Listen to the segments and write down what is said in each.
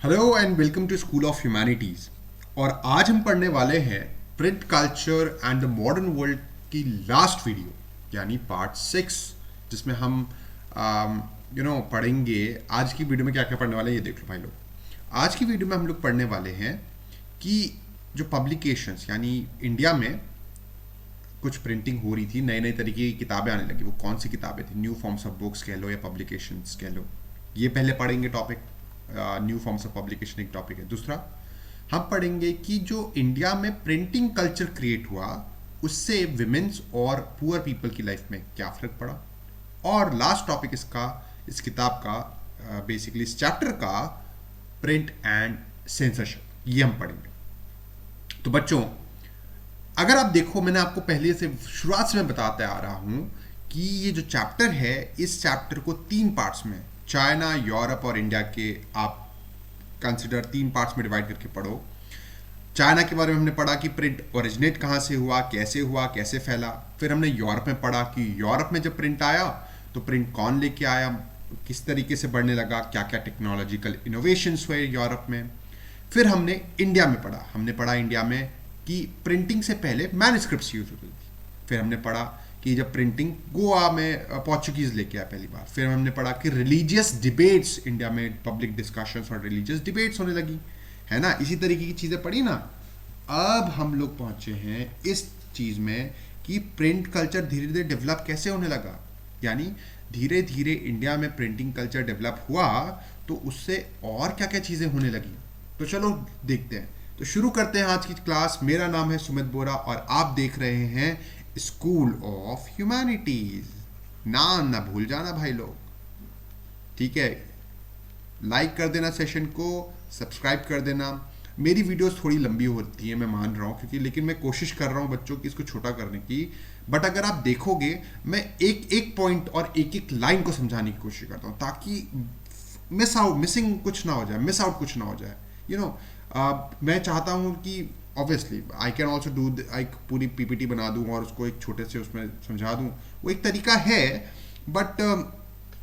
Hello and welcome to school of humanities. और आज हम पढ़ने वाले हैं print culture and the modern world की लास्ट वीडियो यानी पार्ट 6, जिसमें हम पढ़ेंगे। आज की वीडियो में क्या क्या पढ़ने वाले हैं ये देख लो भाई लोग। आज की वीडियो में हम लोग पढ़ने वाले हैं कि जो पब्लिकेशंस यानी इंडिया में कुछ प्रिंटिंग हो रही थी, नए नए तरीके की किताबें आने लगी। वो कौन सी किताबें थी? न्यू फॉर्म्स ऑफ बुक्स कह लो या पब्लिकेशंस कह लो। ये पहले पढ़ेंगे topic. New forms of publication एक टॉपिक है। दूसरा हम पढ़ेंगे कि जो इंडिया में प्रिंटिंग कल्चर क्रिएट हुआ उससे विमेंस और पुअर पीपल की लाइफ में क्या फ़र्क पड़ा। और लास्ट टॉपिक इस किताब का बेसिकली इस चैप्टर का प्रिंट एंड सेंसरशिप, ये हम पढ़ेंगे। तो बच्चों, अगर आप देखो, मैंने आपको पहले से शुरुआत से मैं बताते आ रहा हूं कि ये जो चैप्टर है, इस चैप्टर को 3 पार्ट्स में, चाइना, यूरोप और इंडिया के, आप कंसिडर 3 पार्ट्स में डिवाइड करके पढ़ो। चाइना के बारे में हमने पढ़ा कि प्रिंट ओरिजिनेट कहाँ से हुआ, कैसे फैला। फिर हमने यूरोप में पढ़ा कि यूरोप में जब प्रिंट आया तो प्रिंट कौन लेके आया, किस तरीके से बढ़ने लगा, क्या क्या टेक्नोलॉजिकल इनोवेशंस हुए यूरोप में। फिर हमने इंडिया में पढ़ा, इंडिया में कि प्रिंटिंग से पहले मैन्युस्क्रिप्ट्स यूज होती थी। फिर हमने पढ़ा कि जब प्रिंटिंग गोवा में पोर्चुगीज लेके आया पहली बार। फिर हमने पढ़ा कि रिलीजियस डिबेट्स, इंडिया में पब्लिक डिस्कशंस और रिलीजियस डिबेट्स होने लगी, है ना। इसी तरीके की चीज़ें पढ़ी ना। अब हम लोग पहुंचे हैं इस चीज़ में कि प्रिंट कल्चर धीरे धीरे डेवलप कैसे होने लगा, यानी धीरे धीरे इंडिया में प्रिंटिंग कल्चर डेवलप हुआ तो उससे और क्या क्या चीज़ें होने लगी। तो चलो देखते हैं। तो शुरू करते हैं आज की क्लास। मेरा नाम है सुमित बोरा और आप देख रहे हैं स्कूल ऑफ ह्यूमैनिटीज। नाम ना भूल जाना भाई लोग, ठीक है। लाइक कर देना सेशन को, सब्सक्राइब कर देना। मेरी वीडियोस थोड़ी लंबी होती है, मैं मान रहा हूँ, क्योंकि लेकिन मैं कोशिश कर रहा हूँ बच्चों की इसको छोटा करने की। बट अगर आप देखोगे, मैं एक एक पॉइंट और एक एक लाइन को समझाने की कोशिश करता हूँ ताकि मिसिंग कुछ ना हो जाए, मिस आउट कुछ ना हो जाए। मैं चाहता हूँ कि obviously I can also do, एक पूरी पीपीटी बना दूँ और उसको एक छोटे से उसमें समझा दूँ, वो एक तरीका है। But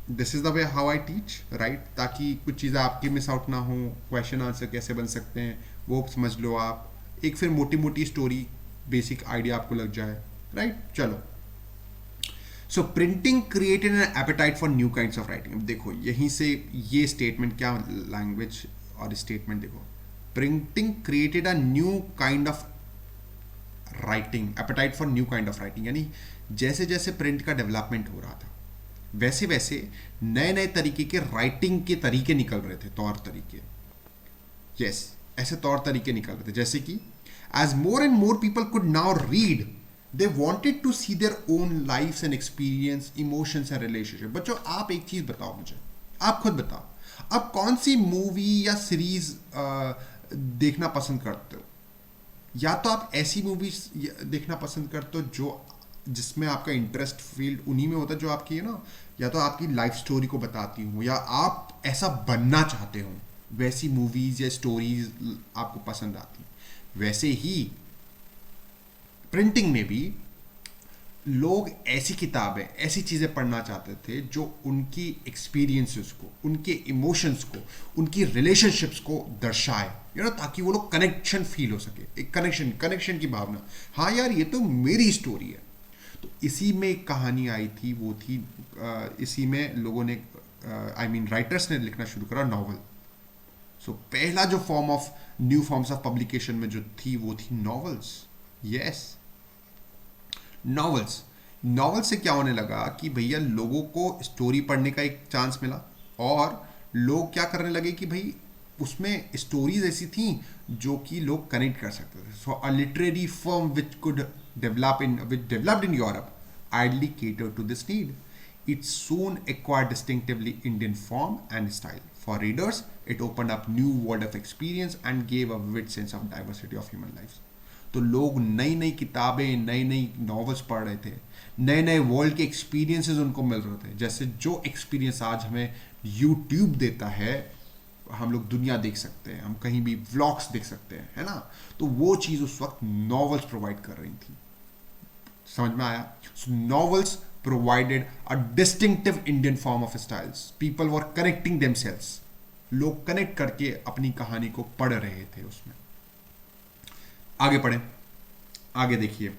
this is the way how I teach, right, ताकि कुछ चीज़ें आपकी मिस आउट ना हो। क्वेश्चन आंसर कैसे बन सकते हैं वो समझ लो आप। एक फिर मोटी मोटी स्टोरी, बेसिक आइडिया आपको लग जाए, राइट। चलो, so printing created an appetite for new kinds of writing. अब देखो यहीं से ये स्टेटमेंट, क्या लैंग्वेज और स्टेटमेंट देखो। Printing created a new kind of writing, apatite for new kind of writing, यानी जैसे जैसे प्रिंट का डेवलपमेंट हो रहा था वैसे वैसे नए नए तरीके के राइटिंग के तरीके निकल रहे थे, तौर तरीके। यस, ऐसे तौर तरीके निकल रहे थे जैसे कि as more and more people could now read, they wanted to see their own life and experience, emotions and relationship. बच्चों, आप एक चीज बताओ मुझे, आप खुद बताओ, आप कौन सी मूवी या सीरीज देखना पसंद करते हो? या तो आप ऐसी मूवीज देखना पसंद करते हो जो जिसमें आपका इंटरेस्ट फील्ड उन्हीं में होता है जो आपकी, या तो आपकी लाइफ स्टोरी को बताती हूँ, या आप ऐसा बनना चाहते हो, वैसी मूवीज या स्टोरीज आपको पसंद आती। वैसे ही प्रिंटिंग में भी लोग ऐसी किताबें, ऐसी चीज़ें पढ़ना चाहते थे जो उनकी एक्सपीरियंसेस को, उनके इमोशंस को, उनकी रिलेशनशिप्स को दर्शाए, ताकि वो लोग कनेक्शन फील हो सके, एक कनेक्शन की भावना। हाँ यार, ये तो मेरी स्टोरी है। तो इसी में एक कहानी आई थी, वो थी इसी में लोगों ने, राइटर्स ने लिखना शुरू करा नॉवल। सो पहला जो form of new forms of publication में जो थी वो थी नॉवेल्स। Yes, novels. नॉवेल से क्या होने लगा कि भैया लोगों को स्टोरी पढ़ने का एक चांस मिला, और लोग क्या करने लगे कि भाई उसमें स्टोरीज ऐसी थी जो कि लोग कनेक्ट कर सकते थे। So a literary form which could which developed in Europe idly catered to this need. It soon acquired distinctively Indian form and style. For readers, it opened up new world of experience and gave a vivid sense of diversity of human lives. तो लोग नई नई किताबें, नई नई novels पढ़ रहे थे, नए नए वर्ल्ड के एक्सपीरियंसेस उनको मिल रहे थे। जैसे जो एक्सपीरियंस आज हमें यूट्यूब देता है, हम लोग दुनिया देख सकते हैं, हम कहीं भी व्लॉग्स देख सकते हैं, है ना। तो वो चीज़ उस वक्त नॉवेल्स प्रोवाइड कर रही थी। समझ में आया? सो novels provided a distinctive Indian form of styles. People were connecting themselves. लोग कनेक्ट करके अपनी कहानी को पढ़ रहे थे उसमें। आगे पढ़ें, आगे देखिए,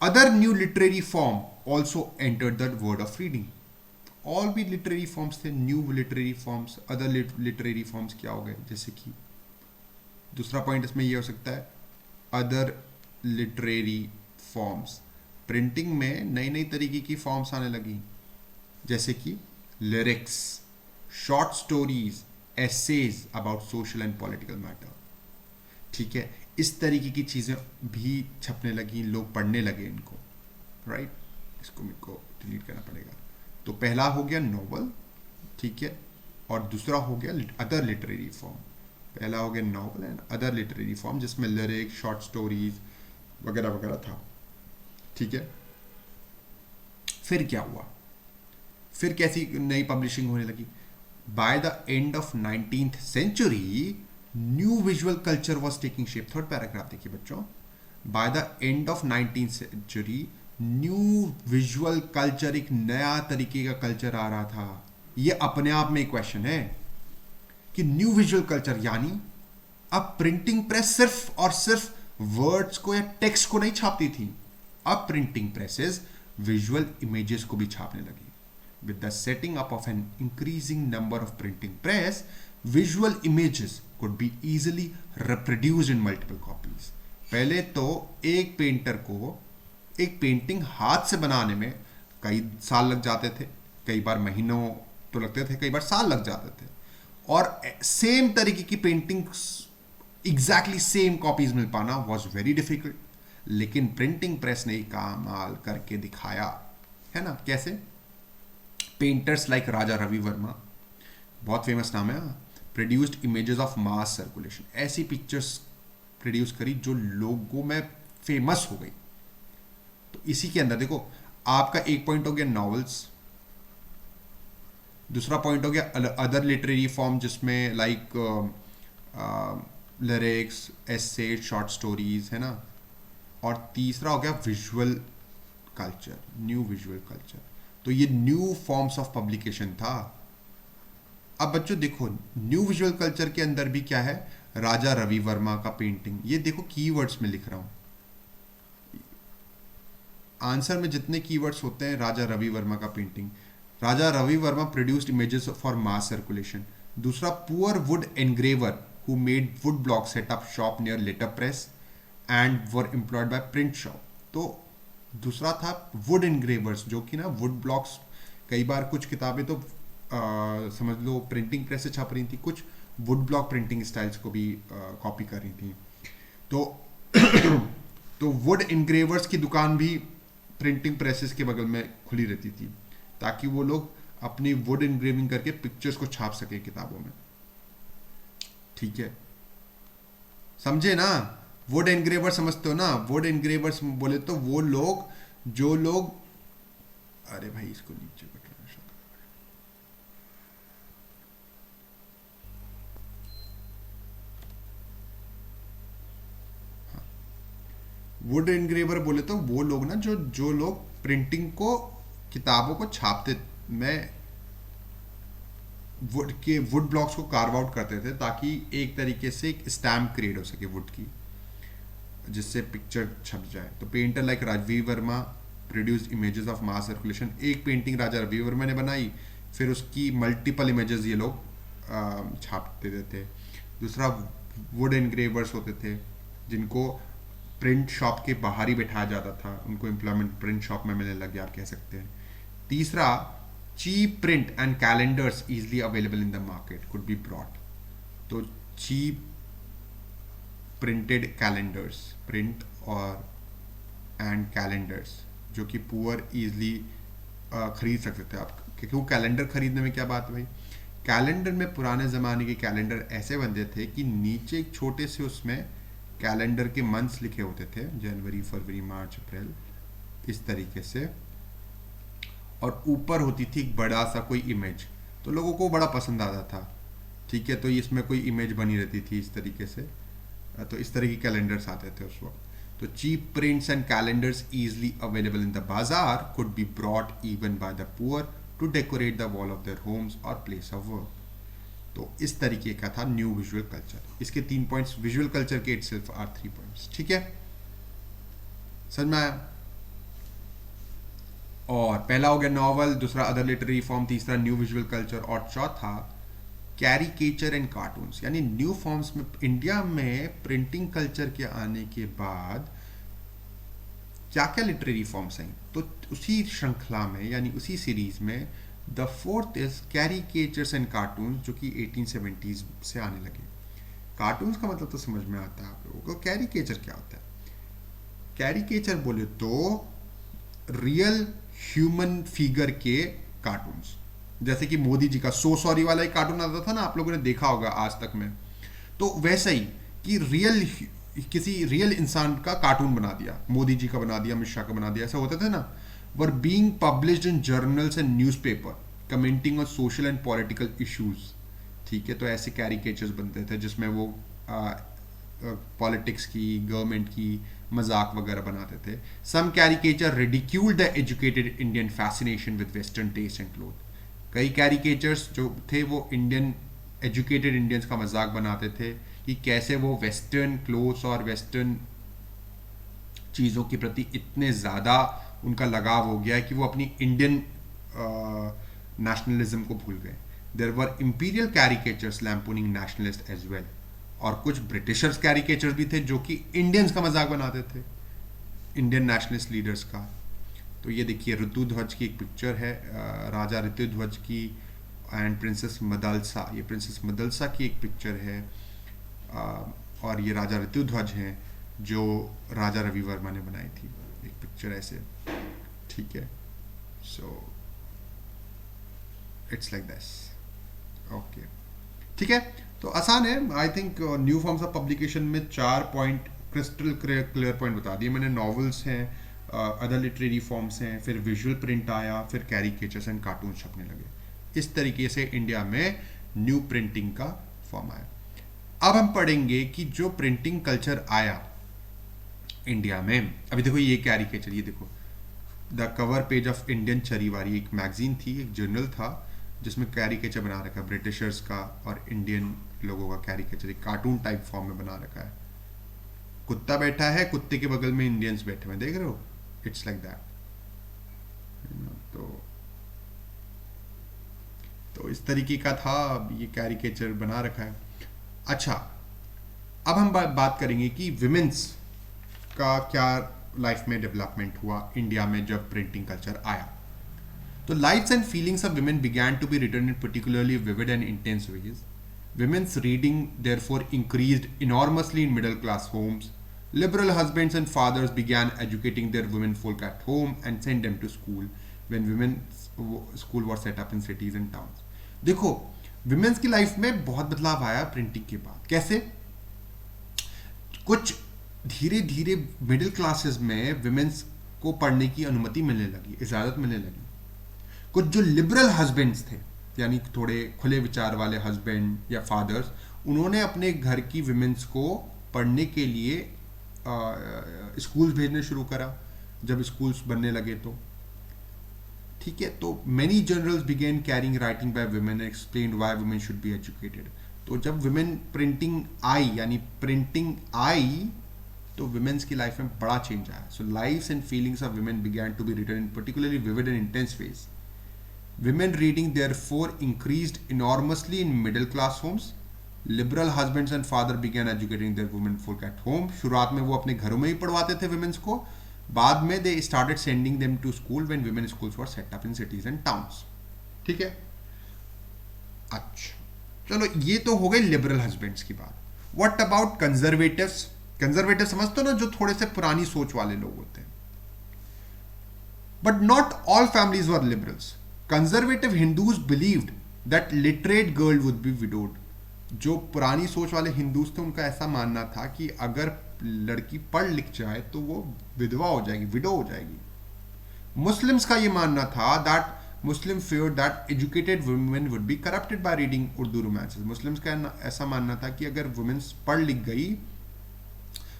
other new literary form also entered the word of reading. और भी लिटरेरी फॉर्म्स थे, new literary forms, other literary forms क्या हो गए, जैसे कि दूसरा पॉइंट इसमें ये हो सकता है, अदर लिटरेरी फॉर्म्स, प्रिंटिंग में नई नई तरीके की फॉर्म्स आने लगी, जैसे कि lyrics, short stories, essays about social and political matter. ठीक है, इस तरीके की चीज़ें भी छपने लगी, लोग पढ़ने लगे इनको, राइट। इसको मेरे को डिलीट करना पड़ेगा। तो पहला हो गया नॉवल, ठीक है, और दूसरा हो गया अदर लिटरेरी फॉर्म। पहला हो गया novel and other literary form, जिसमें लिरिक्स, शॉर्ट स्टोरीज वगैरह वगैरह था, ठीक है। फिर क्या हुआ, फिर कैसी नई पब्लिशिंग होने लगी। By the end of 19th century new visual culture was taking shape. Third paragraph देखिए बच्चों, by the end of 19th century new visual culture, एक नया तरीके का कल्चर आ रहा था। ये अपने आप में एक क्वेश्चन है कि न्यू विजुअल कल्चर यानी अब प्रिंटिंग प्रेस सिर्फ और सिर्फ वर्ड्स को या टेक्स्ट को नहीं छापती थी, अब प्रिंटिंग प्रेसेस विजुअल इमेजेस को भी छापने लगी। With the setting up of an increasing number of printing press, visual images could be easily reproduced in multiple copies. पहले तो एक पेंटर को एक पेंटिंग हाथ से बनाने में कई साल लग जाते थे, कई बार महीनों तो लगते थे, कई बार साल लग जाते थे, और सेम तरीके की पेंटिंग एग्जैक्टली सेम कॉपीज मिल पाना वॉज वेरी डिफिकल्ट। लेकिन प्रिंटिंग प्रेस ने कमाल करके दिखाया, है ना। कैसे? पेंटर्स लाइक राजा रवि वर्मा, बहुत फेमस नाम है, produced images of mass circulation, ऐसी पिक्चर्स प्रोड्यूस करी जो लोगों में फेमस हो गई। तो इसी के अंदर देखो, आपका एक पॉइंट हो गया नॉवेल्स, दूसरा पॉइंट हो गया अदर लिटरेरी फॉर्म, जिसमें लाइक लिरिक्स, एसे, शॉर्ट स्टोरीज, है ना, और तीसरा हो गया visual culture, new visual culture. तो ये न्यू फॉर्म्स ऑफ पब्लिकेशन था। अब बच्चों देखो, न्यू विजुअल कल्चर के अंदर भी क्या है, राजा रवि वर्मा का पेंटिंग, ये देखो कीवर्ड्स में लिख रहा हूं, आंसर में जितने कीवर्ड्स होते हैं, राजा रवि वर्मा का painting, Raja Ravi Varma produced images for mass circulation. दूसरा, poor wood engraver who made wood block set up shop near letter press and were employed by print shop. तो दूसरा था वुड एनग्रेवर्स, जो कि ना वुड ब्लॉक्स, कई बार कुछ किताबें तो समझ लो प्रिंटिंग प्रेस से छप रही थी, कुछ वुड ब्लॉक प्रिंटिंग स्टाइल्स को भी कॉपी कर रही थी। तो तो वुड एनग्रेवर्स की दुकान भी प्रिंटिंग प्रेसेस के बगल में खुली रहती थी, ताकि वो लोग अपनी वुड एनग्रेविंग करके पिक्चर्स को छाप सके किताबों में, ठीक है, समझे ना। वुड एनग्रेवर समझते हो ना, वुड एनग्रेवर्स बोले तो वो लोग जो लोग, अरे भाई इसको नीचे करना, वुड एनग्रेवर बोले तो वो लोग ना जो लोग प्रिंटिंग को, किताबों को छापते में वुड ब्लॉक्स को कार्व आउट करते थे, ताकि एक तरीके से एक स्टैम्प क्रिएट हो सके वुड की, जिससे पिक्चर छप जाए। तो painter like Ravi Varma produced images of mass circulation, एक पेंटिंग राजा रवि वर्मा ने बनाई, फिर उसकी मल्टीपल इमेजेस ये लोग छापते थे। दूसरा, वुड एनग्रेवर्स होते थे जिनको प्रिंट शॉप के बाहर ही बैठाया जाता था, उनको एम्प्लॉयमेंट प्रिंट शॉप में मिलने लग गया, आप कह सकते हैं। तीसरा, cheap print and calendars easily available in the market could be brought. तो चीप प्रिंटेड कैलेंडर्स, प्रिंट और एंड कैलेंडर्स, जो कि पुअर इजली खरीद सकते थे आप। क्यों कैलेंडर खरीदने में क्या बात है भाई, कैलेंडर में पुराने ज़माने के कैलेंडर ऐसे बनते थे कि नीचे एक छोटे से उसमें कैलेंडर के मंथ्स लिखे होते थे, जनवरी, फरवरी, मार्च, अप्रैल, इस तरीके से, और ऊपर होती थी एक बड़ा सा कोई इमेज, तो लोगों को बड़ा पसंद आता था, ठीक है। तो इसमें कोई इमेज बनी रहती थी इस तरीके से, तो इस तरह के कैलेंडर्स आते थे उस वक्त। तो cheap prints and calendars easily available in the बाजार could be brought even by the poor to decorate the wall of their homes और प्लेस ऑफ वर्क। तो इस तरीके का था न्यू विजुअल कल्चर। इसके 3 पॉइंट्स, विजुअल कल्चर के itself are 3 points. ठीक है, समझ में आया? और पहला हो गया नॉवल, दूसरा अदर लिटरेरी फॉर्म, तीसरा न्यू विजुअल कल्चर, और चौथा कैरिकेचर एंड कार्टून्स। यानी न्यू फॉर्म्स में इंडिया में प्रिंटिंग कल्चर के आने के बाद क्या क्या लिटरेरी फॉर्म्स आई, तो उसी श्रृंखला में यानी उसी सीरीज में the fourth is caricatures and cartoons, जो कि 1870s से आने लगे। कार्टून्स का मतलब तो समझ में आता है आप लोगों को। कैरिकेचर क्या होता है? कैरिकेचर बोले तो रियल ह्यूमन फिगर के कार्टून्स, जैसे कि मोदी जी का सो सॉरी वाला एक कार्टून आता था ना, आप लोगों ने देखा होगा आज तक में, तो वैसा ही कि किसी रियल इंसान का कार्टून बना दिया, मोदी जी का बना दिया, अमित शाह का बना दिया, ऐसा होता था ना। Were being published in journals and newspaper commenting on social and political issues. ठीक है, तो ऐसे कैरिकेचर्स बनते थे जिसमें वो पॉलिटिक्स की, गवर्नमेंट की मजाक वगैरह बनाते थे। Some caricature ridiculed the educated Indian fascination with western taste and cloth. कई कैरिकेचर्स जो थे वो इंडियन एजुकेटेड इंडियंस का मजाक बनाते थे कि कैसे वो वेस्टर्न क्लोथ्स और वेस्टर्न चीज़ों के प्रति इतने ज़्यादा उनका लगाव हो गया है कि वो अपनी इंडियन नेशनलिज्म को भूल गए। There were imperial caricatures lampooning nationalist as well. और कुछ ब्रिटिशर्स कैरिकेचर्स भी थे जो कि इंडियंस का मजाक बनाते थे, इंडियन नेशनलिस्ट लीडर्स का। तो ये देखिए ऋतुध्वज की एक पिक्चर है, राजा ऋतुध्वज की एंड प्रिंसेस मदलसा। ये प्रिंसेस मदलसा की एक पिक्चर है, और ये राजा ऋतुध्वज हैं जो राजा रवि वर्मा ने बनाई थी, एक पिक्चर ऐसे। ठीक है, so it's like this. Okay, ठीक है, तो आसान है। I think new forms of publication में 4 पॉइंट क्रिस्टल क्लियर पॉइंट बता दिए मैंने। नॉवेल्स हैं, अदर लिटरेरी फॉर्म्स हैं, फिर विजुअल प्रिंट आया, फिर कैरिकेचर्स एंड कार्टून छपने लगे। इस तरीके से इंडिया में न्यू प्रिंटिंग का फॉर्म आया। अब हम पढ़ेंगे कि जो प्रिंटिंग कल्चर आया इंडिया में, अभी देखो ये कैरिकेचर, ये देखो the cover page of Indian Charivari, एक मैगजीन थी, एक जर्नल था जिसमें कैरिकेचर बना रखा है ब्रिटिशर्स का और इंडियन लोगों का कैरिकेचर, एक कार्टून टाइप फॉर्म में बना रखा है। कुत्ता बैठा है, कुत्ते के बगल में इंडियंस बैठे हुए, देख रहे हो? It's like that. तो इस तरीके का था, ये कैरिकेचर बना रखा है। अच्छा, अब हम बात करेंगे कि विमेंस का क्या लाइफ में डेवलपमेंट हुआ इंडिया में जब प्रिंटिंग कल्चर आया। तो lives and feelings of women began to be written in particularly vivid and intense ways. Women's reading therefore increased enormously in middle class homes. Liberal husbands and fathers began educating their women folk at home and sent them to school when women's school was set up in cities and towns. देखो women's की life में बहुत बदलाव आया printing के बाद। कैसे? कुछ धीरे धीरे मिडिल क्लासेस में women's को पढ़ने की अनुमति मिलने लगी, इजाज़त मिलने लगी। कुछ जो लिबरल हस्बैंड्स थे, यानी थोड़े खुले विचार वाले हस्बैंड या फादर्स, उन्होंने अपने घर की विमेंस को पढ़ने के लिए स्कूल्स भेजने शुरू करा जब स्कूल्स बनने लगे तो। ठीक है, तो many journals begin carrying writing by women and explained why women should be educated. तो जब वुमेन प्रिंटिंग आई, यानी प्रिंटिंग आई, तो वुमेन्स की लाइफ में बड़ा चेंज आया। So lives and feelings of women began to be written in particularly vivid and intense ways. Women reading therefore increased enormously in middle class homes. Liberal husbands and father began educating their women folk at home. शुरुआत में वो अपने घरों में ही पढ़वाते थे women's को, बाद में they started sending them to school when women schools were set up in cities and towns. ठीक है, अच्छा चलो ये तो हो गई लिबरल हस्बैंड्स की बात. What about conservatives? कंजर्वेटिव समझते हो ना, जो थोड़े से पुरानी सोच वाले लोग होते हैं. But not all families were liberals. Conservative Hindus believed that literate girl would be widowed. जो पुरानी सोच वाले हिंदूज थे उनका ऐसा मानना था कि अगर लड़की पढ़ लिख जाए तो वो विधवा हो जाएगी, विडो हो जाएगी. मुस्लिम्स का ये मानना था that Muslim feared that educated women would be corrupted by reading Urdu romances. Muslims का ऐसा मानना था कि अगर वुमेन्स पढ़ लिख गई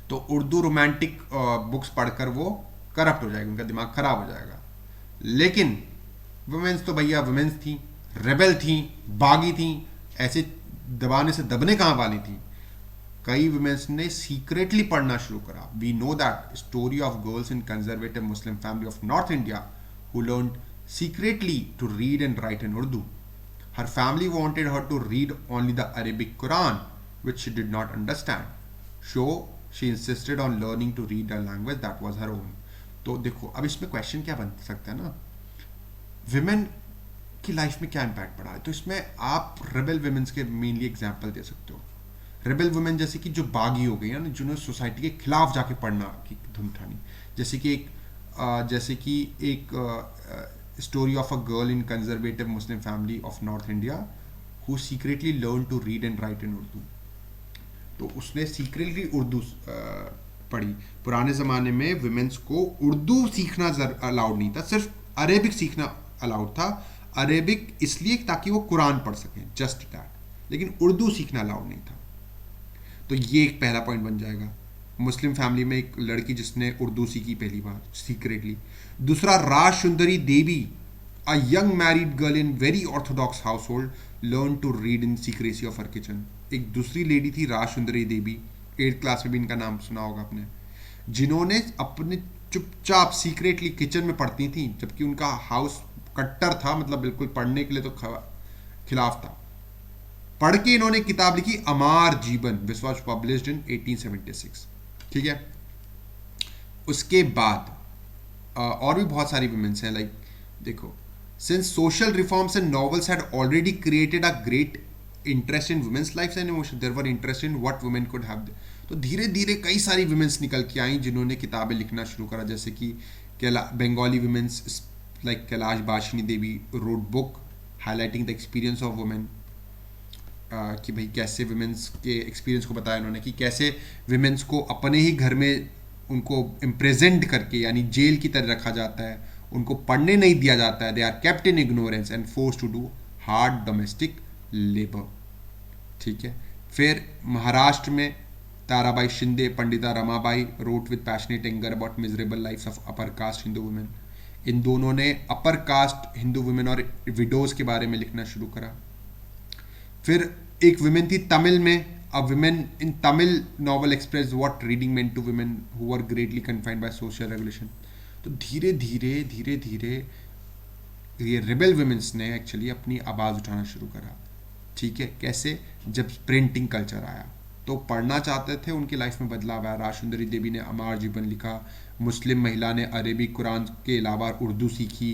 तो उर्दू रोमांटिक बुक्स पढ़कर वो करप्ट हो जाएगी, उनका दिमाग खराब हो जाएगा. लेकिन वुमेन्स तो भैया वुमेन्स थी, रेबल थी, बागी थी, ऐसे दबाने से दबने कहाँ वाली थी, कई वुमेन्स ने सीक्रेटली पढ़ना शुरू करा. We know that story of girls in conservative Muslim family of north India who learn secretly to read and write in Urdu. Her family wanted her to read only the Arabic Quran, which she did not understand. So she insisted on learning to read a language that was her own. तो देखो अब इसमें question क्या बन सकता है ना, women की लाइफ में क्या इम्पैक्ट पड़ा है. तो इसमें आप रेबल वुमेन्स के मेनली एग्जाम्पल दे सकते हो. रेबल वुमेन जैसे कि जो बागी हो गई है ना, जिन्होंने सोसाइटी के खिलाफ जाके पढ़ना की धुन ठानी. जैसे कि एक story of a girl in conservative Muslim family of North India who secretly learned to read and write in Urdu. तो उसने सीक्रेटली उर्दू पढ़ी. पुराने ज़माने में वुमेन्स को उर्दू सीखना अलाउड नहीं था, सिर्फ अरेबिक सीखना अलाउड था. अरेबिक इसलिए ताकि वो कुरान पढ़ सकें, जस्ट दैट, लेकिन उर्दू सीखना अलाउड नहीं था. तो ये एक पहला पॉइंट बन जाएगा. मुस्लिम फैमिली में एक लड़की जिसने उर्दू सीखी पहली बार सीक्रेटली. दूसरा, Raj Sundari Devi, a young married girl in very orthodox household, learn to read in secrecy of her kitchen. एक दूसरी लेडी थी राज सुंदरी देवी, 8th क्लास में भी इनका नाम सुना होगा आपने, जिन्होंने अपने चुपचाप सीक्रेटली किचन में पढ़ती थी, जबकि उनका हाउस कट्टर था, मतलब बिल्कुल पढ़ने के लिए तो खिलाफ था. पढ़ के इन्होंने किताब लिखी अमार जीवन, विच वॉज पब्लिश्ड इन 1876. ठीक है. उसके बाद और भी बहुत सारी वुमेन्स हैं. लाइक देखो, since social reforms and novels had already created a great interest in women's life and emotion, there were interest in what women could have. तो धीरे धीरे कई सारी वुमेन्स निकल के आई जिन्होंने किताबें लिखना शुरू करा. जैसे कि Bengali womens like Kailash Bashini Devi wrote book highlighting the experience of women, कि भाई कैसे वुमेन्स के एक्सपीरियंस को बताया उन्होंने, कि कैसे वुमेन्स को अपने ही घर में उनको इम्प्रेजेंट करके, यानी जेल की तरह रखा जाता है, उनको पढ़ने नहीं दिया जाता है. They are kept in ignorance and force to do hard domestic labour. ठीक है. फिर महाराष्ट्र में Tarabai Shinde, Pandita Ramabai wrote with passionate anger about miserable life of upper caste Hindu women. इन दोनों ने अपर कास्ट हिंदू वुमेन और विडोज के बारे में लिखना शुरू करा. फिर एक वुमेन थी तमिल में, a women in Tamil novel expressed what reading meant to women who were greatly confined by social regulation. तो धीरे धीरे ये रेबल वुमेन्स ने एक्चुअली अपनी आवाज़ उठाना शुरू करा. ठीक है. कैसे? जब प्रिंटिंग कल्चर आया तो पढ़ना चाहते थे, उनकी लाइफ में बदलाव आया. राज सुंदरी देवी ने अमार जीवन लिखा. मुस्लिम महिला ने अरेबी कुरान के अलावा उर्दू सीखी.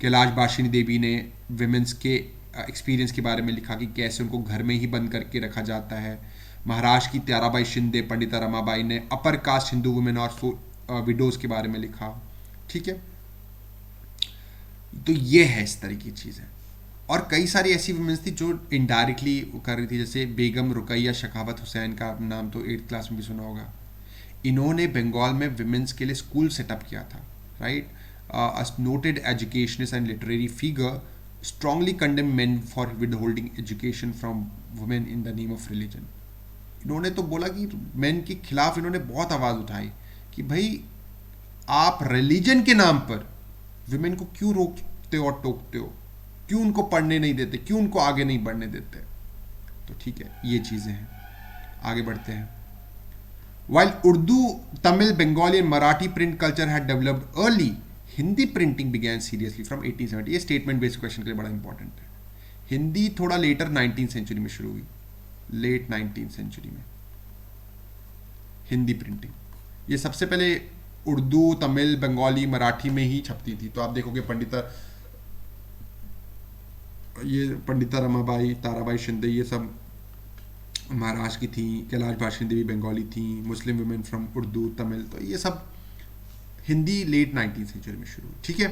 कैलाश बाशिनी देवी ने वुमेन्स के एक्सपीरियंस के बारे में लिखा कि कैसे उनको घर में ही बंद करके रखा जाता है. महाराष्ट्र की ताराबाई शिंदे, पंडिता रमाबाई ने अपर कास्ट हिंदू वुमेन और विडोज के बारे में लिखा. ठीक है. तो ये है इस तरह की चीज़ें. और कई सारी ऐसी वुमेन्स थी जो इनडायरेक्टली कर रही थी, जैसे बेगम रुकैया शखावत हुसैन का नाम तो 8th क्लास में भी सुना होगा. इन्होंने बंगाल में वुमेन्स के लिए स्कूल सेटअप किया था. Right. Noted educationist and literary figure strongly condemn men for withholding education from women in the name of religion. इन्होंने तो बोला कि मेन के खिलाफ इन्होंने बहुत आवाज़ उठाई कि भाई आप रिलीजन के नाम पर वुमेन को क्यों रोकते हो और टोकते हो, क्यों उनको पढ़ने नहीं देते, क्यों उनको आगे नहीं बढ़ने देते. तो ठीक है, ये चीज़ें हैं. आगे बढ़ते हैं. While Urdu, Tamil, Bengali and Marathi print culture had developed early, Hindi printing began seriously from 1870. ये स्टेटमेंट बेस्ड क्वेश्चन के लिए बड़ा इंपॉर्टेंट है. हिंदी थोड़ा लेटर 19th सेंचुरी में शुरू हुई, लेट 19th सेंचुरी में हिंदी प्रिंटिंग. ये सबसे पहले उर्दू, तमिल, बंगाली, मराठी में ही छपती थी. तो आप देखोगे पंडिता रमाबाई, ताराबाई शिंदे, ये सब महाराष्ट्र की थी. कैलाश बाशिनी देवी बंगाली थी. Muslim women from Urdu, Tamil, तो ये सब हिंदी लेट 19th सेंचुरी में शुरू. ठीक है.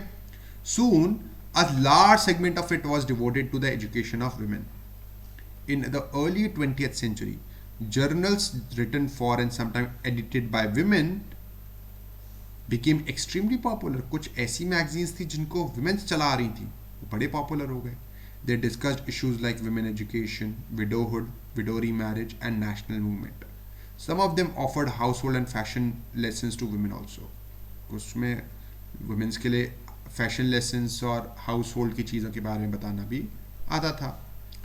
Soon a large segment of it was devoted to the education of women. In the early 20th century, journals written for and sometimes edited by women became extremely popular. कुछ ऐसी magazines थी जिनको women चला रही थी, वो बड़े popular हो गए. They discussed issues like women education, widowhood, widow remarriage and national movement. Some of them offered household and fashion lessons to women also. उसमें वुमेन्स के लिए फैशन लेसन्स और हाउस होल्ड की चीज़ों के बारे में बताना भी आता था.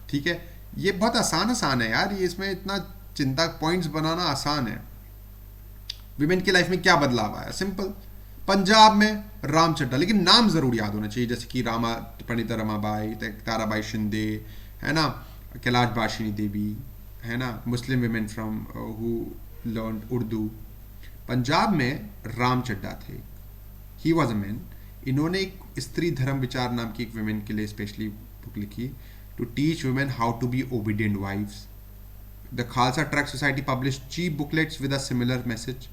ठीक है. ये बहुत आसान आसान है यार, ये इसमें इतना चिंता पॉइंट्स बनाना आसान है। विमेन की लाइफ में क्या बदलाव आया, सिंपल। पंजाब में राम चड्ढा, लेकिन नाम जरूर याद होना चाहिए, जैसे कि रामा, पंडिता रमाबाई, ताराबाई शिंदे, है ना, कैलाश बाशिनी देवी, है ना, Muslim women from who learn Urdu. Punjab में राम चड्ढा थे, ही वॉज अ मैन। इन्होंने एक स्त्री धर्म विचार नाम की एक वुमेन के लिए स्पेशली बुक लिखी, to teach women how to be obedient wives. The Khalsa tract society publish cheap booklets with a similar message.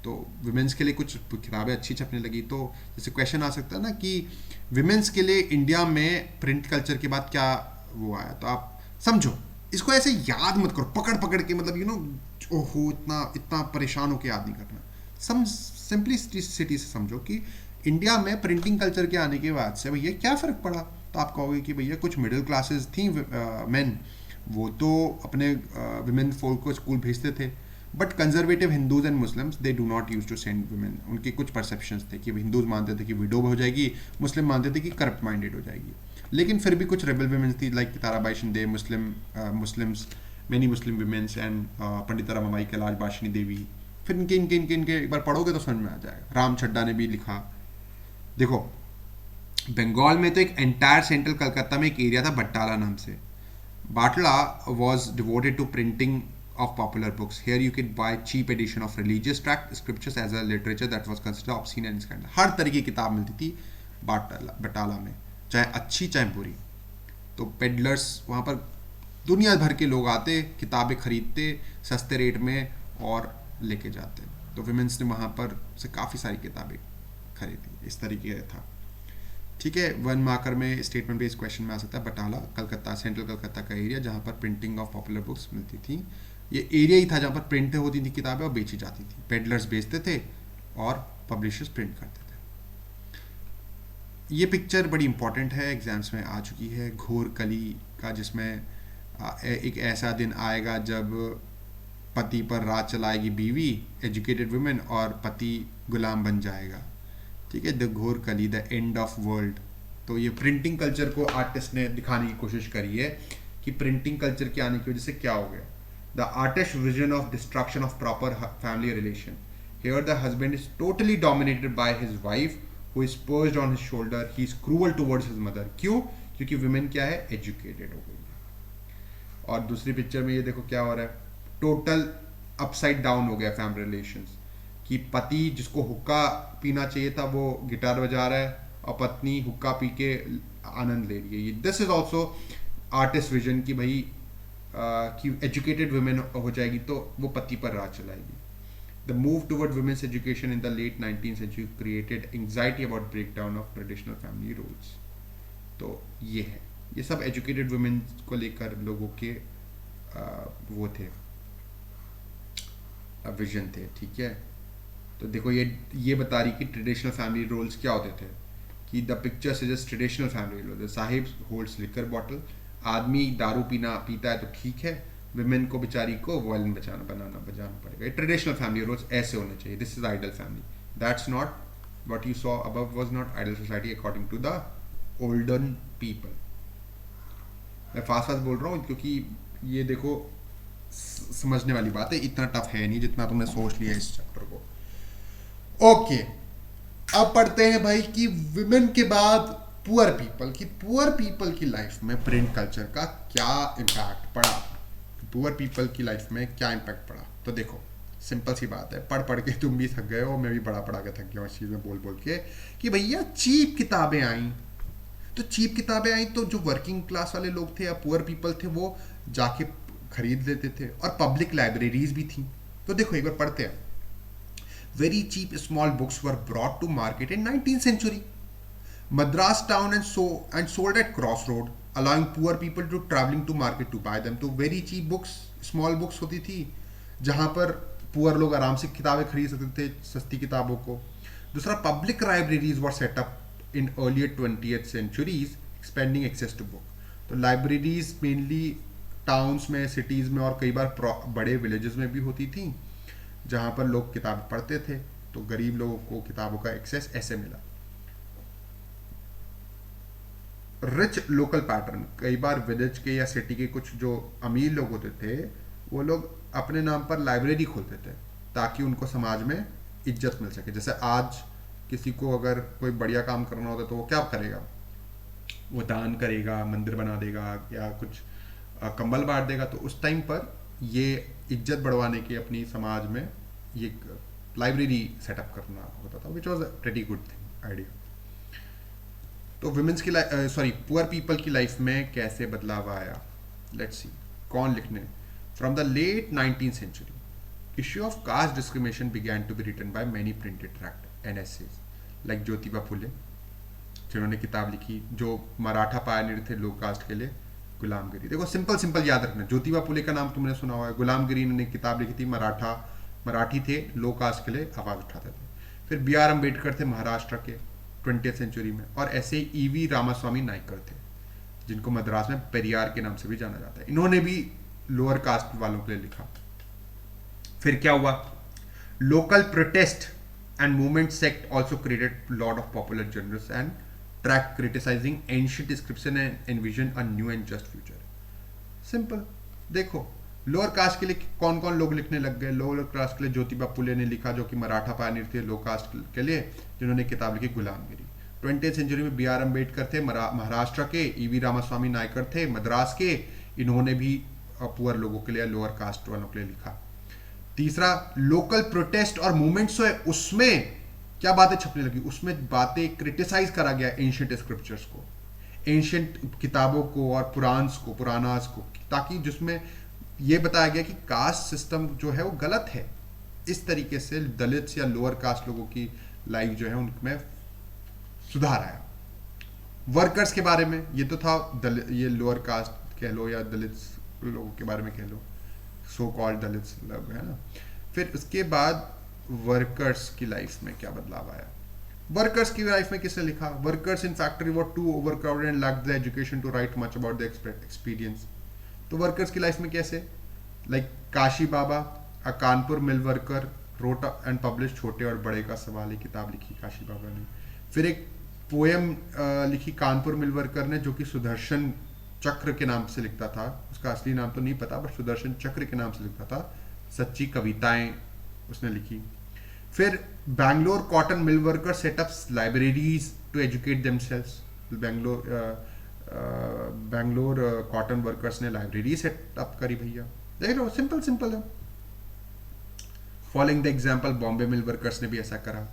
तो वुमेन्स के लिए कुछ किताबें अच्छी छपने लगी। तो जैसे क्वेश्चन आ सकता है ना कि वुमेन्स के लिए इंडिया में प्रिंट कल्चर के बाद क्या वो आया, तो आप समझो इसको, ऐसे याद मत करो पकड़ पकड़ के, मतलब यू नो ओहो इतना इतना परेशान होकर याद नहीं करना। सिंपलिसिटी से समझो कि इंडिया में प्रिंटिंग कल्चर के आने के बाद से भैया क्या फ़र्क पड़ा। तो आप कहोगे कि भैया कुछ मिडिल क्लासेस थी मेन, वो तो अपने विमेन फोल्क को स्कूल भेजते थे, but conservative Hindus and Muslims they do not use to send women. उनके कुछ परसेप्शंस थे कि हिंदूज मानते थे कि विडो हो जाएगी, मुस्लिम मानते थे कि करप्ट माइंडेड हो जाएगी। लेकिन फिर भी कुछ रेबल वुमेन थी like Tarabai Shinde, Muslims, many Muslim womens and Pandita Ramabai, Kailash Bashini देवी। फिर इनके एक बार पढ़ोगे तो समझ में आ जाएगा। राम चड्ढा ने भी लिखा। देखो बंगाल में तो एक एंटायर सेंट्रल कलकत्ता में एक एरिया था बट्टाला नाम से। बाटला was devoted to printing of popular books. Here you could buy cheap edition of religious tract scriptures as well literature that was considered obscene and scandalous. हर तरह की किताब मिलती थी बटाला में, चाहे अच्छी चाहे बुरी। तो पेडलर्स वहाँ पर दुनिया भर के लोग आते, किताबें खरीदते सस्ते रेट में और लेके जाते। तो विमेंस ने वहाँ पर से काफ़ी सारी किताबें खरीदी। इस तरीके का था। ठीक है, वन मार्कर में स्टेटमेंट बेस्ड क्वेश्चन में आ सकता है। बटाला कलकत्ता, सेंट्रल कलकत्ता का एरिया जहाँ पर प्रिंटिंग ऑफ पॉपुलर बुक्स मिलती थी। ये एरिया ही था जहाँ पर प्रिंट होती थी किताबें और बेची जाती थी। पेडलर्स बेचते थे और पब्लिशर्स प्रिंट करते थे। ये पिक्चर बड़ी इंपॉर्टेंट है, एग्जाम्स में आ चुकी है, घोर कली का, जिसमें एक ऐसा दिन आएगा जब पति पर राज चलाएगी बीवी, एजुकेटेड वुमेन, और पति गुलाम बन जाएगा। ठीक है, द घोर कली, द एंड ऑफ वर्ल्ड। तो ये प्रिंटिंग कल्चर को आर्टिस्ट ने दिखाने की कोशिश करी है कि प्रिंटिंग कल्चर के आने की वजह से क्या हो गया। The artist vision of destruction of proper family relation. Here the husband is totally dominated by his wife who is perched on his shoulder. He is cruel towards his mother. क्यों? क्योंकि वुमेन क्या है, educated हो गई है। और दूसरी picture में ये देखो क्या हो रहा है, टोटल अपसाइड डाउन हो गया फैमिली रिलेशंस, कि पति जिसको हुक्का पीना चाहिए था वो गिटार बजा रहा है और पत्नी हुक्का पी के आनंद ले रही है। This is also artist vision कि भाई कि एजुकेटेड वुमेन हो जाएगी तो वो पति पर राज चलाएगी। The move toward womens education in the late 19th century created anxiety about break down of traditional family rules. तो ये है, ये सब एजुकेटेड वुमेन को लेकर लोगों के वो थे, विजन थे। ठीक है, तो देखो ये बता रही कि ट्रेडिशनल फैमिली रोल्स क्या होते थे, कि the picture suggest traditional family role. Sahib holds liquor bottle, आदमी दारू पीता है तो ठीक है, विमेन को बेचारी को वायलिन बजाना पड़ेगा। ट्रेडिशनल फैमिली रोल्स ऐसे होने चाहिए। This is ideal family. That's not what you saw above, was not ideal society according to the olden people. मैं फास्ट बोल रहा हूँ क्योंकि ये देखो समझने वाली बात है, इतना टफ है नहीं जितना तुमने सोच लिया इस चैप्टर को। ओके, अब पढ़ते हैं भाई कि विमेन के बाद पुअर पीपल की लाइफ में प्रिंट कल्चर का क्या इम्पैक्ट पड़ा। पुअर पीपल की लाइफ में क्या इम्पैक्ट पड़ा। तो देखो सिंपल सी बात है, पढ़ के तुम भी थक गए हो, मैं भी पढ़ा के थक गया हूँ इस चीज़ में बोल के, कि भैया चीप किताबें आई। तो चीप किताबें आई तो जो वर्किंग क्लास वाले लोग थे या पुअर पीपल थे वो जाके खरीद लेते थे, और पब्लिक लाइब्रेरीज भी थी। तो देखो एक बार पढ़ते हैं। Very cheap small books were brought to market in 19th century. Madras town and sold at crossroad, allowing poor people to traveling to market to buy them. तो very cheap books, small books होती थी जहाँ पर poor लोग आराम से किताबें खरीद सकते थे, सस्ती किताबों को। दूसरा, public libraries were set up in earlier 20th centuries, expanding access to book. तो libraries mainly टाउन्स में, सिटीज़ में और कई बार बड़े विलेजेस में भी होती थी जहाँ पर लोग किताब पढ़ते थे। तो गरीब लोगों को किताबों का एक्सेस ऐसे मिला। रिच लोकल पैटर्न, कई बार विलेज के या सिटी के कुछ जो अमीर लोग होते थे वो लोग अपने नाम पर लाइब्रेरी खोलते थे ताकि उनको समाज में इज्जत मिल सके। जैसे आज किसी को अगर कोई बढ़िया काम करना होता तो वो क्या करेगा, वो दान करेगा, मंदिर बना देगा या कुछ कंबल बांट देगा। तो उस टाइम पर ये इज्जत बढ़वाने के अपनी समाज में ये लाइब्रेरी सेटअप करना होता था, which was a pretty good thing idea. तो वुमेन्स की सॉरी पुअर पीपल की लाइफ में कैसे बदलाव आया, लेट्स सी। कौन लिखने, from the late 19th century issue of caste discrimination began to be written by many printed tract and essays like Jyotiba Phule, जिन्होंने किताब लिखी जो मराठा पायनियर थे लो कास्ट के लिए, गुलामगिरी। देखो सिंपल सिंपल याद रखना, ज्योतिबा फुले का नाम तुमने सुना हुआ है, गुलामगिरी ने किताब लिखी थी, मराठी थे, लो कास्ट के लिए आवाज उठाते थे। फिर बी आर अम्बेडकर थे महाराष्ट्र के 20th century में, और ऐसे ईवी रामास्वामी नायकर थे जिनको मद्रास में पेरियार के नाम से भी जाना जाता है, इन्होंने भी लोअर कास्ट वालों के लिए लिखा। फिर क्या हुआ, local protest and movement sect also created lot of popular journals and tract criticising ancient description and envision a new and just future. Simple देखो, लोअर कास्ट के लिए कौन कौन लोग लिखने लग गए। लोअर कास्ट के लिए ज्योतिबा फुले ने लिखा जो कि मराठा पायनियर थे लो कास्ट के लिए, जिन्होंने किताब लिखी गुलामगिरी। 20th century में बी आर अम्बेडकर थे महाराष्ट्र के, ईवी रामास्वामी नायकर थे मद्रास के, इन्होंने भी पुअर लोगों के लिए, लोअर कास्ट वालों के लिए लिखा। तीसरा, लोकल प्रोटेस्ट और मूवमेंट्स है, उसमें क्या बातें छपने लगी, उसमें बातें क्रिटिसाइज करा गया एंशिएंट स्क्रिप्चर्स को, एंशिएंट किताबों को और पुरानास को, ताकि जिसमें ये बताया गया कि कास्ट सिस्टम जो है वो गलत है। इस तरीके से दलित्स या लोअर कास्ट लोगों की लाइफ जो है उनमें सुधार आया। वर्कर्स के बारे में ये तो था, ये लोअर कास्ट कह लो या दलित्स लोगों के बारे में कह लो, सो कॉल्ड दलित्स लोग है ना। फिर उसके बाद वर्कर्स की लाइफ में क्या बदलाव आया। वर्कर्स की लाइफ में किसने लिखा, workers in factory were too overcrowded and lacked the education to write much about the experience. तो वर्कर्स की लाइफ में कैसे, like Kashi Baba, a Kanpur mill worker, wrote and publish छोटे और बड़े का सवाल, एक किताब लिखी काशी बाबा ने। फिर एक पोएम लिखी कानपुर मिल वर्कर ने, जो कि सुदर्शन चक्र के नाम से लिखता था, उसका असली नाम तो नहीं पता बट सुदर्शन चक्र के नाम से लिखता था, सच्ची कविताएं उसने लिखी। फिर Bangalore cotton mill worker setups libraries to educate themselves. Bangalore cotton workers ने लाइब्रेरी सेटअप करी भैया, देख लो सिंपल सिंपल है। Following the example Bombay mill workers ने भी ऐसा करा।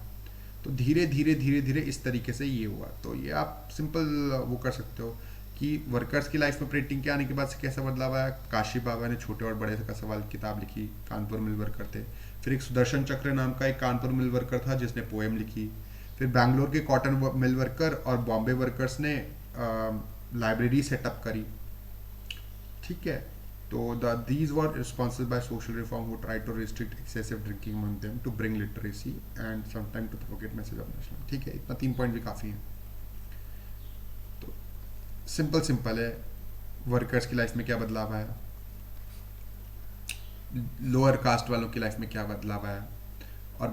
तो धीरे धीरे इस तरीके से ये हुआ। तो ये आप सिंपल वो कर सकते हो कि वर्कर्स की लाइफ में प्रिंटिंग के आने के बाद से कैसा बदलाव आया। काशी बाबा ने छोटे और बड़े का सवाल किताब लिखी, कानपुर मिल वर्कर थे। फिर एक सुदर्शन चक्र नाम का एक कानपुर मिल वर्कर था जिसने पोएम लिखी। फिर बैंगलोर के कॉटन मिल वर्कर और बॉम्बे वर्कर्स ने लाइब्रेरी सेटअप करी, ठीक है। तो these were responsible by social reform who tried to restrict excessive drinking among them to bring literacy and sometimes to propagate message of nationalism, ठीक है। इतना 3 पॉइंट भी काफ़ी है। तो सिंपल है, वर्कर्स की लाइफ में क्या बदलाव आया, लोअर कास्ट वालों की लाइफ में क्या बदलाव आया, और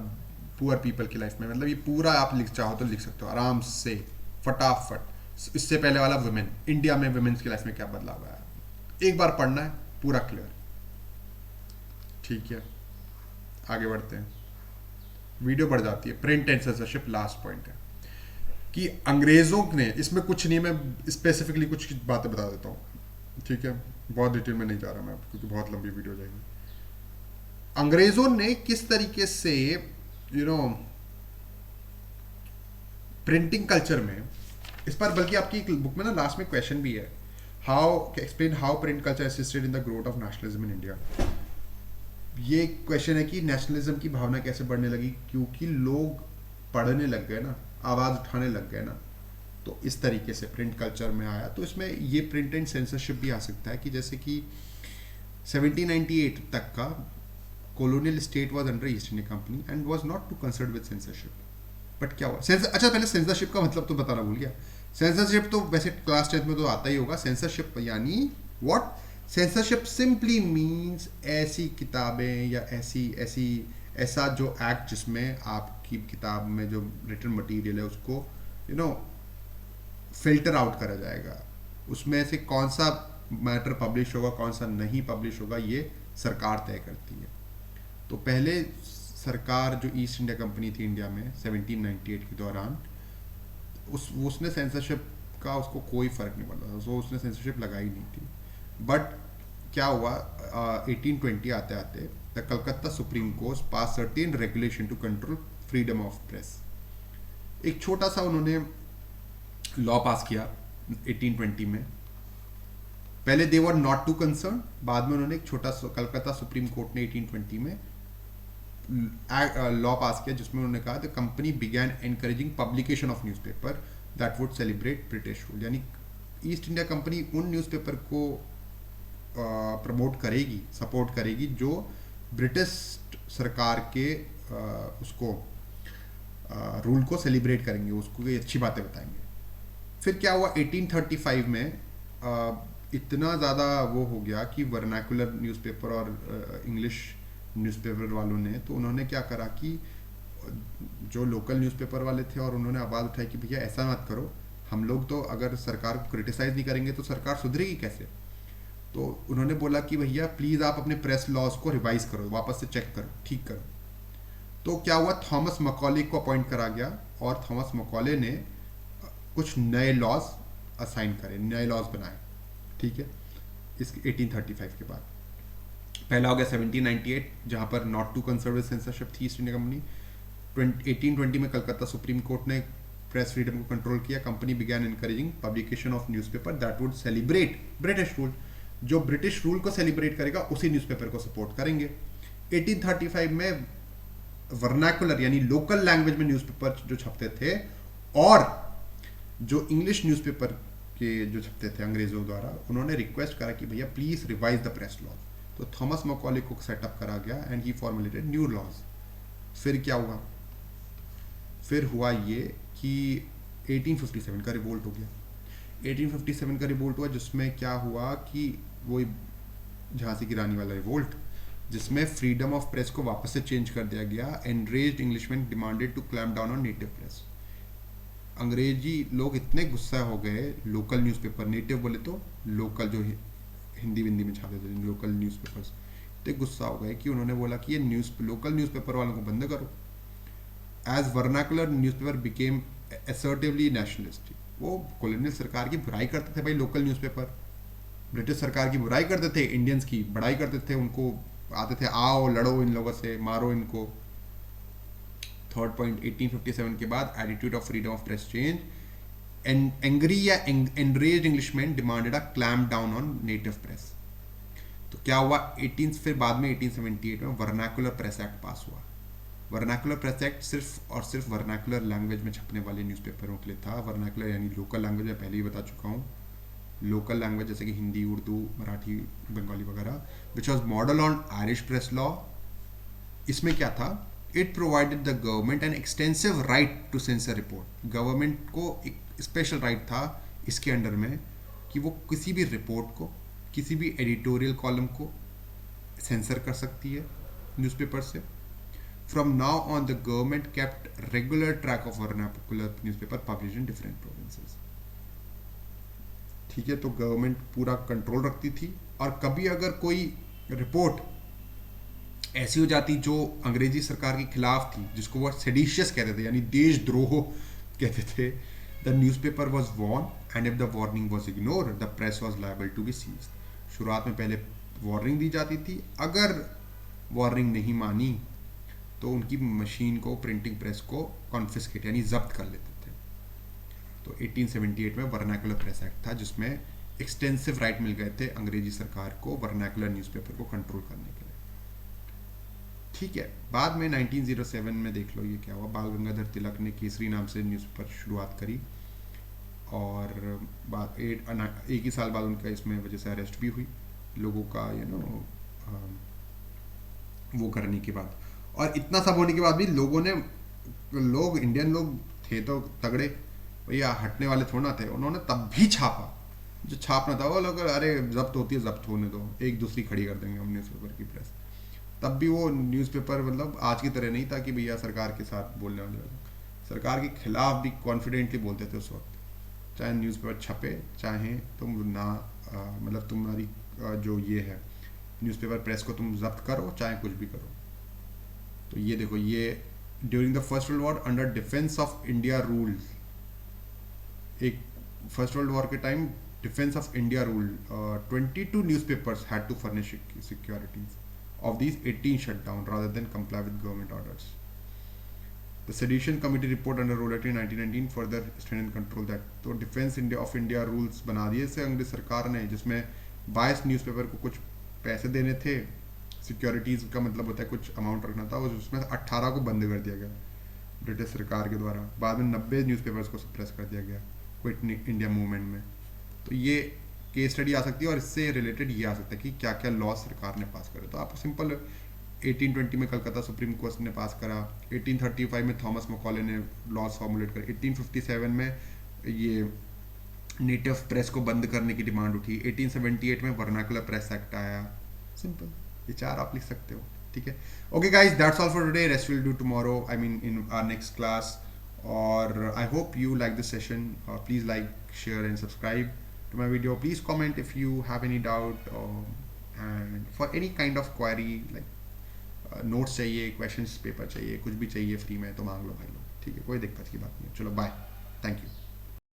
पुअर पीपल की लाइफ में, मतलब ये पूरा आप लिख चाहो तो लिख सकते हो आराम से फटाफट। इससे पहले वाला वुमेन, इंडिया में वुमेन्स की लाइफ में क्या बदलाव आया, एक बार पढ़ना है, पूरा क्लियर, ठीक है। आगे बढ़ते हैं, वीडियो बढ़ जाती है। Print and censorship last point है कि अंग्रेजों ने, इसमें कुछ नहीं, मैं स्पेसिफिकली कुछ बातें बता देता हूँ, ठीक है। बहुत डिटेल में नहीं जा रहा मैं क्योंकि बहुत लंबी वीडियो जाएगी। अंग्रेजों ने किस तरीके से प्रिंटिंग कल्चर में, इस पर बल्कि आपकी बुक में ना लास्ट में क्वेश्चन भी है, explain how print culture assisted in the growth of nationalism in India। ये क्वेश्चन है कि नेशनलिज्म की भावना कैसे बढ़ने लगी, क्योंकि लोग पढ़ने लग गए ना, आवाज उठाने लग गए ना, तो इस तरीके से प्रिंट कल्चर में आया। तो इसमें ये प्रिंट एंड सेंसरशिप भी आ सकता है कि जैसे कि 1798 तक का colonial state was under East India Company and was not too concerned with censorship। But क्या हुआ, अच्छा पहले सेंसरशिप का मतलब तो बताना भूल गया। सेंसरशिप तो वैसे क्लास 10th में तो आता ही होगा। सेंसरशिप यानी व्हाट, सेंसरशिप सिंपली मींस ऐसी किताबें या ऐसा जो एक्ट जिसमें आपकी किताब में जो रिटन मटेरियल है उसको फिल्टर आउट करा जाएगा, उसमें से कौन सा मैटर पब्लिश होगा कौन सा नहीं पब्लिश होगा ये सरकार तय करती है। तो पहले सरकार जो ईस्ट इंडिया कंपनी थी इंडिया में 1798 के दौरान, उसने सेंसरशिप का उसको कोई फर्क नहीं पड़ता था, उसने सेंसरशिप लगाई नहीं थी। बट क्या हुआ, 1820 आते आते the Calcutta supreme court pass certain regulation to control freedom of press. एक छोटा सा उन्होंने लॉ पास किया 1820 में। पहले दे वर नॉट टू कंसर्न, बाद में उन्होंने एक छोटा सा, कलकत्ता सुप्रीम कोर्ट ने 1820 में लॉ पास किया जिसमें उन्होंने कहा the company began encouraging publication of newspaper that would celebrate British rule. यानी ईस्ट इंडिया कंपनी उन न्यूज़पेपर को प्रमोट करेगी, सपोर्ट करेगी जो ब्रिटिश सरकार के उसको रूल को सेलिब्रेट करेंगे, उसको ये अच्छी बातें बताएंगे। फिर क्या हुआ 1835 में इतना ज़्यादा वो हो गया कि वर्नाकुलर न्यूज़पेपर और इंग्लिश न्यूज़पेपर वालों ने, तो उन्होंने क्या करा कि जो लोकल न्यूज़पेपर वाले थे और उन्होंने आवाज़ उठाई कि भैया ऐसा मत करो, हम लोग तो अगर सरकार को क्रिटिसाइज नहीं करेंगे तो सरकार सुधरेगी कैसे। तो उन्होंने बोला कि भैया प्लीज़ आप अपने प्रेस लॉज को रिवाइज करो, वापस से चेक करो, ठीक करो। तो क्या हुआ, थॉमस मकॉले को अपॉइंट करा गया और थॉमस मकॉले ने कुछ नए लॉज असाइन करे, नए लॉज बनाए, ठीक है, इस 1835 के बाद। पहला हो गया 1798 जहाँ पर नॉट टू कंसर्व सेंसरशिप थी ईस्ट इंडिया कंपनी। 1820 में कलकत्ता सुप्रीम कोर्ट ने प्रेस फ्रीडम को कंट्रोल किया। Company began encouraging publication of newspaper that would celebrate British rule. जो ब्रिटिश रूल को सेलिब्रेट करेगा उसी न्यूज़पेपर को सपोर्ट करेंगे। 1835 में वर्नाकुलर यानी लोकल लैंग्वेज में न्यूज़पेपर जो छपते थे और जो इंग्लिश न्यूज़पेपर के जो छपते थे अंग्रेजों द्वारा, उन्होंने रिक्वेस्ट करा कि भैया please revise the press law. तो थॉमस मकॉले को सेटअप करा गया and he formulated new laws. फिर क्या हुआ, फिर हुआ ये कि 1857 का रिवोल्ट हो गया। 1857 का रिवोल्ट हुआ जिसमें क्या हुआ कि वो झांसी की रानी वाला रिवोल्ट, जिसमें फ्रीडम ऑफ प्रेस को वापस से चेंज कर दिया गया। Enraged Englishman demanded to clamp down on native press. अंग्रेजी लोग इतने गुस्सा हो गए, लोकल न्यूज़पेपर, नेटिव बोले तो लोकल जो हिंदी विंदी में छापते थे लोकल न्यूज़पेपर्स, इतने गुस्सा हो गए कि उन्होंने बोला कि ये लोकल न्यूज़पेपर वालों को बंद करो। As vernacular newspaper became assertively nationalistic. वो कॉलोनियल सरकार की बुराई करते थे भाई लोकल न्यूज़पेपर, ब्रिटिश सरकार की बुराई करते थे, इंडियंस की बड़ाई करते थे, उनको आते थे आओ लड़ो इन लोगों से, मारो इनको। थर्ड पॉइंट 1857 के बाद attitude of freedom of press change. Angry या enraged Englishman demanded a clamp down on native press. तो क्या हुआ, फिर बाद में 1878 में वर्नाकुलर प्रेस एक्ट पास हुआ। वर्नाकुलर प्रेस एक्ट सिर्फ और सिर्फ वर्नाकुलर लैंग्वेज में छपने वाले न्यूज़पेपरों के लिए था। वर्नाकुलर यानी लोकल लैंग्वेज, मैं पहले ही बता चुका हूँ, लोकल लैंग्वेज जैसे कि हिंदी, उर्दू, मराठी, बंगाली वगैरह, which was model on Irish press law. इसमें क्या था, it provided the government an extensive right to sensor report. Government को एक स्पेशल राइट था इसके अंडर में कि वो किसी भी रिपोर्ट को, किसी भी एडिटोरियल कॉलम को सेंसर कर सकती है न्यूज़पेपर से। From now on, the government kept regular track of vernacular newspaper published in different provinces. ठीक है, तो गवर्नमेंट पूरा कंट्रोल रखती थी। और कभी अगर कोई रिपोर्ट ऐसी हो जाती जो अंग्रेजी सरकार के खिलाफ थी, जिसको वो सेडिशियस कहते थे यानी देशद्रोह कहते थे, the newspaper was warned and if the warning was ignore the press was liable to be seize. शुरुआत में पहले वार्निंग दी जाती थी, अगर वार्निंग नहीं मानी तो उनकी मशीन को, प्रिंटिंग प्रेस को कॉन्फिस्केट यानी जब्त कर लेते थे। तो 1878 में वर्नाकुलर प्रेस एक्ट था जिसमें एक्सटेंसिव राइट मिल गए थे अंग्रेजी सरकार को वर्नाकुलर न्यूज़पेपर को कंट्रोल करने के लिए। ठीक है, बाद में 1907 में देख लो ये क्या हुआ, बाल गंगाधर तिलक ने केसरी नाम से न्यूज़पेपर शुरुआत करी और एक ही साल बाद उनका इसमें वजह से अरेस्ट भी हुई लोगों का, वो करने के बाद। और इतना सब होने के बाद भी लोग इंडियन लोग थे तो तगड़े भैया, हटने वाले थोड़ा थे, उन्होंने तब भी छापा। जो छापना था वो लोग, अरे जब्त होती है जब्त होने दो, एक दूसरी खड़ी कर देंगे हम न्यूज़पेपर की प्रेस। तब भी वो न्यूज़पेपर मतलब आज की तरह नहीं था कि भैया सरकार के साथ बोलने वाले, सरकार के खिलाफ भी कॉन्फिडेंटली बोलते थे उस वक्त। चाहे न्यूज़पेपर छपे, चाहे तुम ना मतलब तुम्हारी जो ये है न्यूज़पेपर प्रेस को तुम जब्त करो, चाहे कुछ भी करो। तो ये देखो, ये during the first world war under defence of India rules, एक फर्स्ट वर्ल्ड वॉर के time defence of India rule 22 newspapers had to furnish securities, of these 18 shut down rather than comply with government orders. The Sedition Committee report under Rule Act 1919 further strengthened control that। तो defence India of India rules बना दिए से अंग्रेज सरकार ने, जिसमें 22 newspaper को कुछ पैसे देने थे, सिक्योरिटीज़ का मतलब होता है कुछ अमाउंट रखना था, और उसमें 18 को बंद कर दिया गया ब्रिटिश सरकार के द्वारा। बाद में 90 न्यूज़पेपर्स को सप्रेस कर दिया गया क्विट इंडिया मूवमेंट में। तो ये केस स्टडी आ सकती है, और इससे रिलेटेड ये आ सकता है कि क्या क्या लॉ सरकार ने पास करे। तो आप सिंपल 1820 में कलकत्ता सुप्रीम कोर्ट ने पास करा, 1835 में थॉमस मैकॉले ने लॉज फॉर्मुलेट करे, 1857 में ये नेटिव प्रेस को बंद करने की डिमांड उठी, 1878 में वर्नाकुलर प्रेस एक्ट आया। सिंपल, ये 4 आप लिख सकते हो, ठीक है। Okay guys, that's all for today, rest will do tomorrow, I mean in our next class. और I hope you like this session. Please like, share and subscribe to my video. Please comment if you have any doubt, and for any kind of query like notes चाहिए, questions paper चाहिए, कुछ भी चाहिए free में तो मांग लो भाई लोग, ठीक है, कोई दिक्कत की बात नहीं है। चलो बाय, थैंक यू।